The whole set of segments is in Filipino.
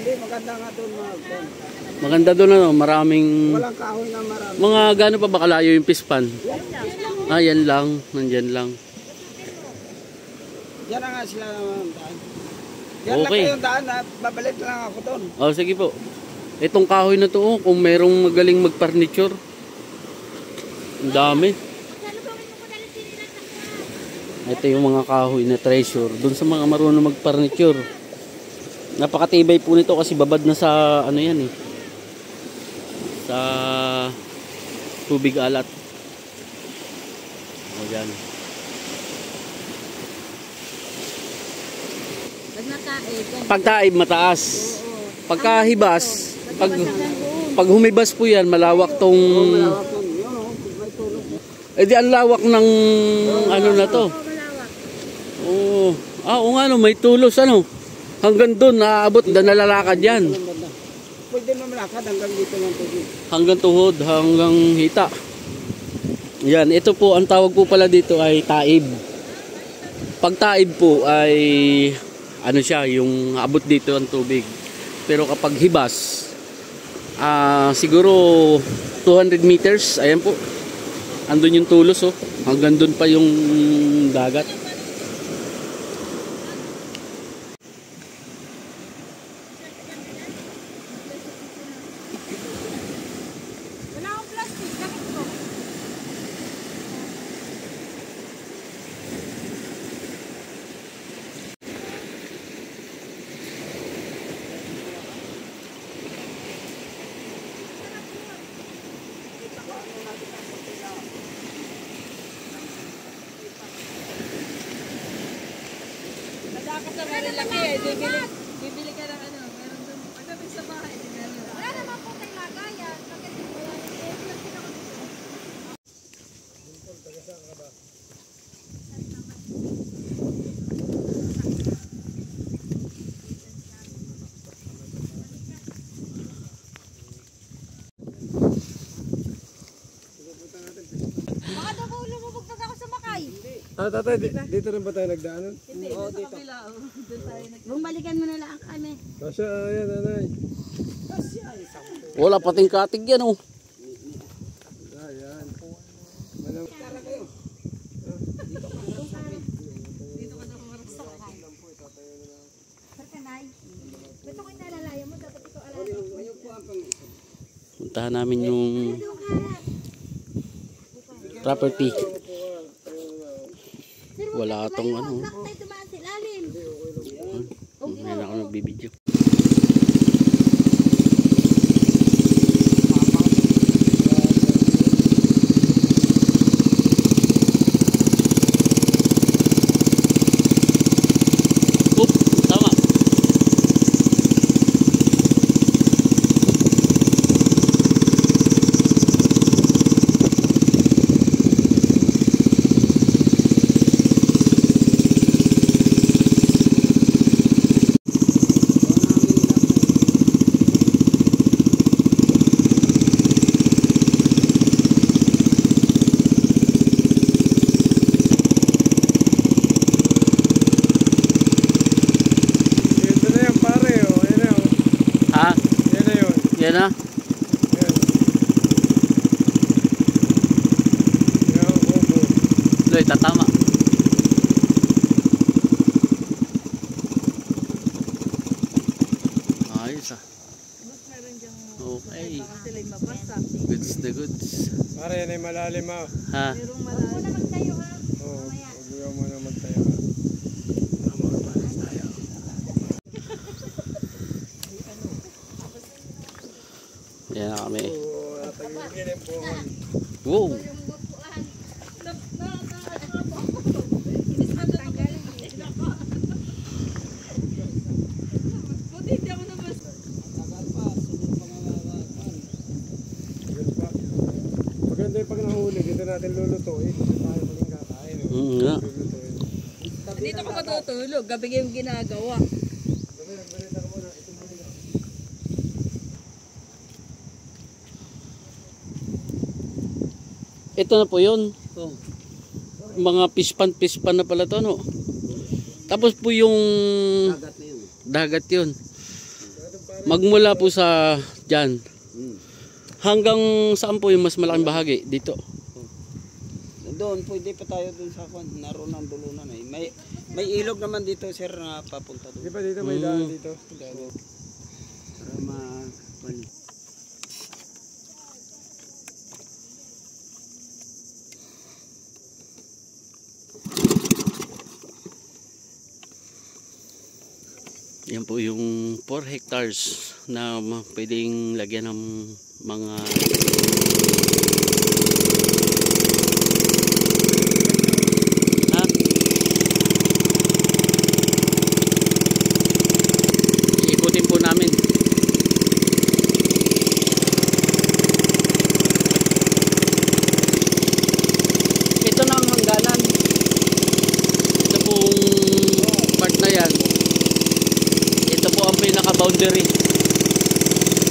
Hindi, maganda nga doon mga doon. Maganda doon ano, maraming... Walang kahoy na marami. Mga gaano pa ba kalayo yung pispan? Ah, yan lang. Nandyan lang. Yan na nga sila naman daan. Yan lang Okay. kayong daan na babalik lang ako doon. Oh, sige po. Itong kahoy na to, oh, kung merong magaling mag-furniture. Ang dami. Ito yung mga kahoy na treasure. Doon sa mga marunong mag-furniture. Napakatibay po nito kasi babad na sa ano yan eh. Sa tubig alat. O yan. Pagtaib mataas. Pagkahibas, pag humibas po yan, malawak tong... Malawak yun. Yun o, may tulog. Eh di ang lawak ng ano na to. Oo. Oo nga no, may tulos ano. Hanggang doon naaabot na nalalakad yan. Pwede mo malakad hanggang dito lang tubig. Hanggang tuhod, hanggang hita. Yan, ito po ang tawag po pala dito ay taib. Pag taib po ay ano siya, yung abot dito ang tubig. Pero kapag hibas, siguro 200 meters, ayan po. Andun yung tulos oh. Hanggang doon pa yung dagat. Wala akong plastic, bakit ko? Nagkakot na meron laki eh. Bibili ka ng ano. Meron doon. Pagdating sa bahay. Wala naman po tayo lagayan. Pagdating mo lang, baka daw po lumubugtag ako sa Makay. Tatay, dito rin ba tayo nagdaanan? Hindi, doon sa kabila. Doon tayo Bumalikan mo na lang kami. Kasi ayan, nanay. Wala pating katig yan oh. Ayan. Ito ko inalalaya mo, dapat ito alala. Puntahan namin yung property. Wala tong ano. Bakit tayo tumaan sa ilalim? Ngayon ako nagbibideo. Oop, tama. Ito na yan pare, oh. Ayan na, oh. Ha? Yan na yun. Yan na. Ayan. Yan ang kubo. Loy, tatama. Ayos ah. meron diyang Okay. baka sila'y mabasa. Goods na goods. Pare, yan ay malalim, ah. Ha? Merong Huwag mo na magtayo ha. Oo, huwag mo na magtayo. Yan na kami. Oo, natagigil yung buhon. Wow. Buti hindi ako nabas. Ganun pa. Maganda yung pag nahuli, dito natin lulutuin. Dito tayo maging kakain. Nga. Lulutuin. Dito ako matutulog. Gabi yung ginagawa. Sabi, nagbalita ka muna. Ito muna yun. Ito na po yun. Mga pispan na pala to, no? Tapos po yung Dagat na yun. dagat yun. Dagat pa Magmula po sa dyan. Hmm. Hanggang saan po yung mas malaking bahagi? Dito. Doon, pwede pa tayo doon sa kwan. Naroon ang dulunan eh. May ilog naman dito, sir, na papunta Di doon. ba dito may daan dito? Para ma... Yan po yung 4 hectares na pwedeng lagyan ng mga ha? Ikutin po namin. Ito na ang hangganan. Ito pong part na yan. Ito po ang pinaka-boundary.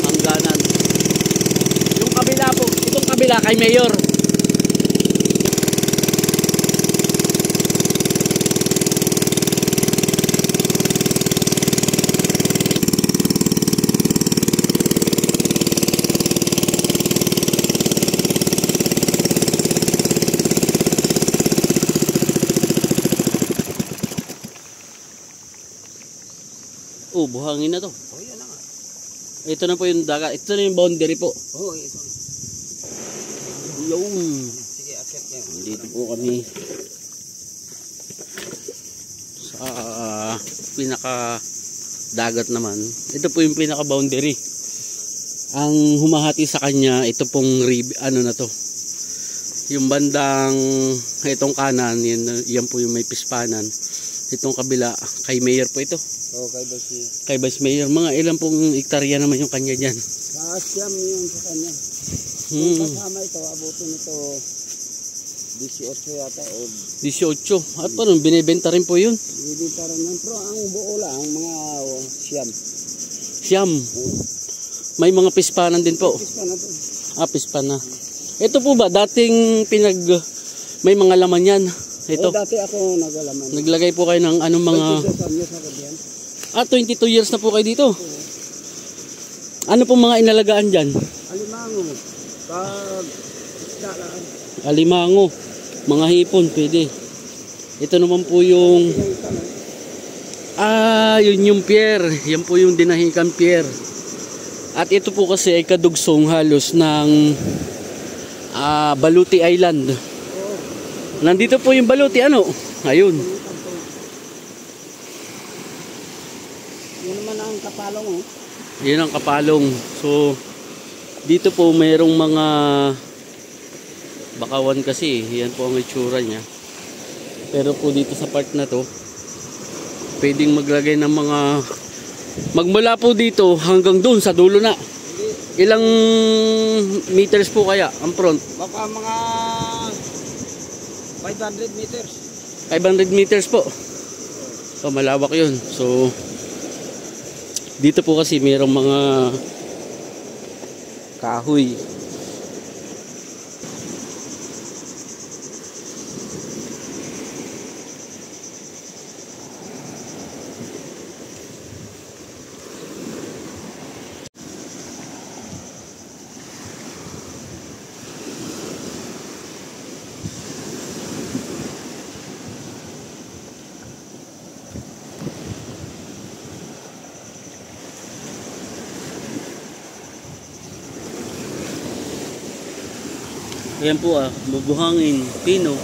Hangganan. Yung kabila po, itong kabila kay Mayor. Oh, buhangin na to. Oh, yan na nga. Ito na po yung dagat. Ito na yung boundary po. Oh, ito. Yung Sige, akit niya. dito po kami sa pinaka dagat naman. Ito po yung pinaka boundary. Ang humahati sa kanya, ito pong ano na to. Yung bandang itong kanan, yan po yung may pispanan. Itong kabila, kay Mayor po ito. Oh, kay Basi. Kay Vice Mayor, mga ilan pong hektarya naman yung kanya dyan. Kasyam yun sa kanya. Kung Hmm, kasama ito, abutin ito 18 yata o 18. At paano, binibenta rin po yun. bibita rin yan. Pero ang buo lang, mga siyam. Siyam. May mga pispanan din po. Pis pa na to. Pispan na. Ito po ba, dating may mga laman yan. Ito. Oh, dati ako nagalaman. Naglagay po kayo ng anong mga... 22 years ako diyan. 22 years na po kayo dito. Ano pong mga inalagaan dyan? Alimango. Pag isda lang. Alimango. Mga hipon, pwede. Ito naman po yung... Yung tanong. Yun yung pier. Yan po yung dinahikan pier. At ito po kasi ay kadugsong halos ng Baluti Island. Nandito po yung Baluti, ano? Ayun. Yun naman ang kapalong oh. Yan ang kapalong. So, dito po mayroong mga bakawan kasi. Yan po ang itsura niya. Pero po dito sa part na to, pwedeng maglagay ng mga... Magmula po dito hanggang doon sa dulo na. Ilang meters po kaya ang front? Baka mga 500 meters. 500 meters po. So, malawak yun. So, dito po kasi mayroong mga kahoy. Ayan po bubuhangin, pino.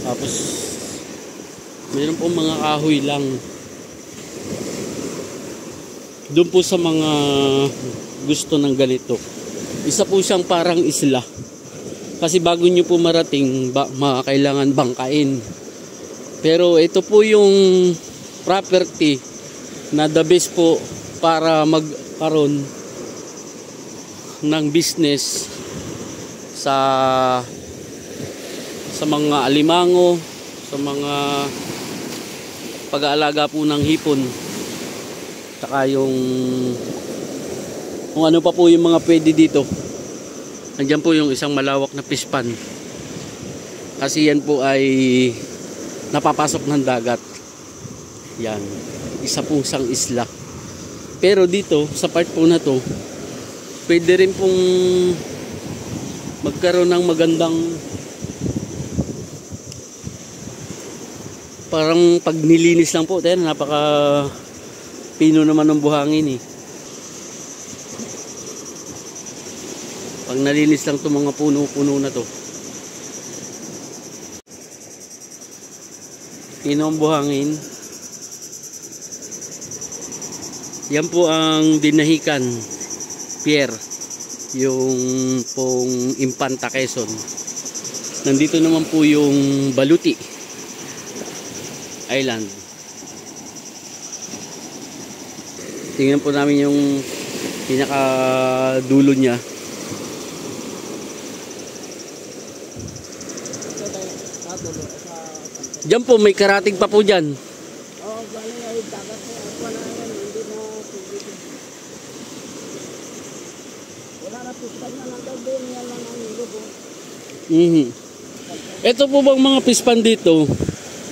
Tapos mayroon po mga kahoy lang. Doon po sa mga gusto ng ganito. Isa po siyang parang isla. Kasi bago nyo po marating, kailangan bangkain. Pero ito po yung property na the best po para magkaroon ng business sa mga alimango, sa mga pag-aalaga po ng hipon, saka yung kung ano pa po yung mga pwede dito. Nandiyan po yung isang malawak na pispan kasi yan po ay napapasok ng dagat. Yan. Isa pong isang isla. Pero dito, sa part po na to, pwede rin pong magkaroon ng magandang parang pag nilinis lang po. Tayo, napaka pino naman ng buhangin eh. Pag nalinis lang itong mga puno-puno na to. Pino ang buhangin. Yan po ang Dinahican Pier, yung pong Infanta Quezon. Nandito naman po yung Baluti Island. Tingnan po namin yung pinaka dulo niya. Diyan po may karatig pa po dyan. Oh, galing ay dagat na. Wala na yan, hindi na tubig. Wala na pispan na lang daw din. Yan lang ang lubo. Ito po bang mga pispan dito,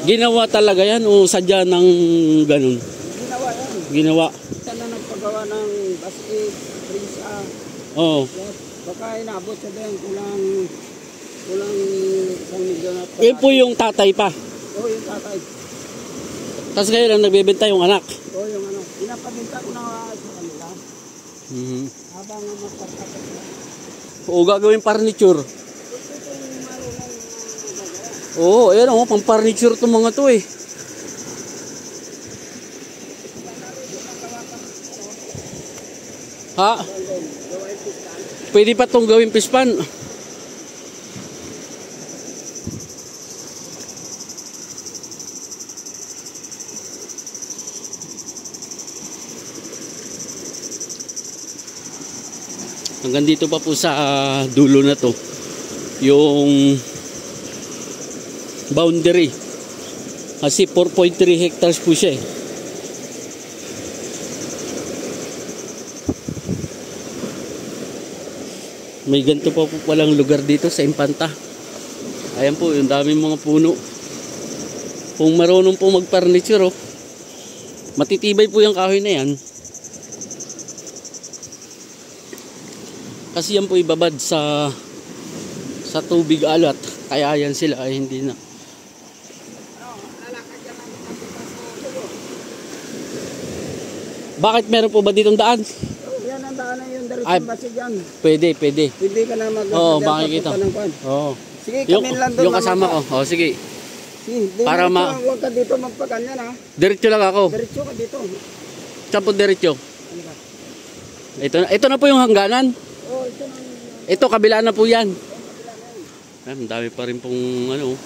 ginawa talaga yan o sadya ng ganun? Ginawa yan. Ginawa. Yan na nagpagawa ng basket, prisa. Oo. Yes. Baka inabot sa din. Kulang 1,000,000 at Eh po yung tatay pa. Oo, yung tatay. Tapos ngayon lang nagbebenta yung anak. Oo, yung ano. Pinapabinta ko na sa kanila. Habang magpagkakot na. O gagawin furniture. Oo, ayan o, pang furniture itong mga to eh. Ha? Pwede pa itong gawin pispan. Hanggang dito pa po sa dulo na to yung boundary, kasi 4.3 hectares po siya eh. May ganito pa po palang lugar dito sa Infanta. Ayan po, yung daming mga puno. Kung marunong po mag-furniture, oh, matitibay po yung kahoy na yan. Kasi yan po ibabad sa tubig alat. Kaya yan sila ay hindi na. Bakit meron po ba ditong daan? Yan ang daanan yung Ay, diretsong basi dyan. Pwede. Hindi ka na mag- Oo, makikita. Oo. Sige, Yung, kami lang doon. yung kasama ko. Oh, sige. Para Huwag ka dito magpaganyan ha. Diretso lang ako. Diretso ka dito. Saan po diretso? Ano ka? Ito na po yung hangganan. Oh, ito na. Ito, kabila na po yan. Ang dami pa rin pong ano.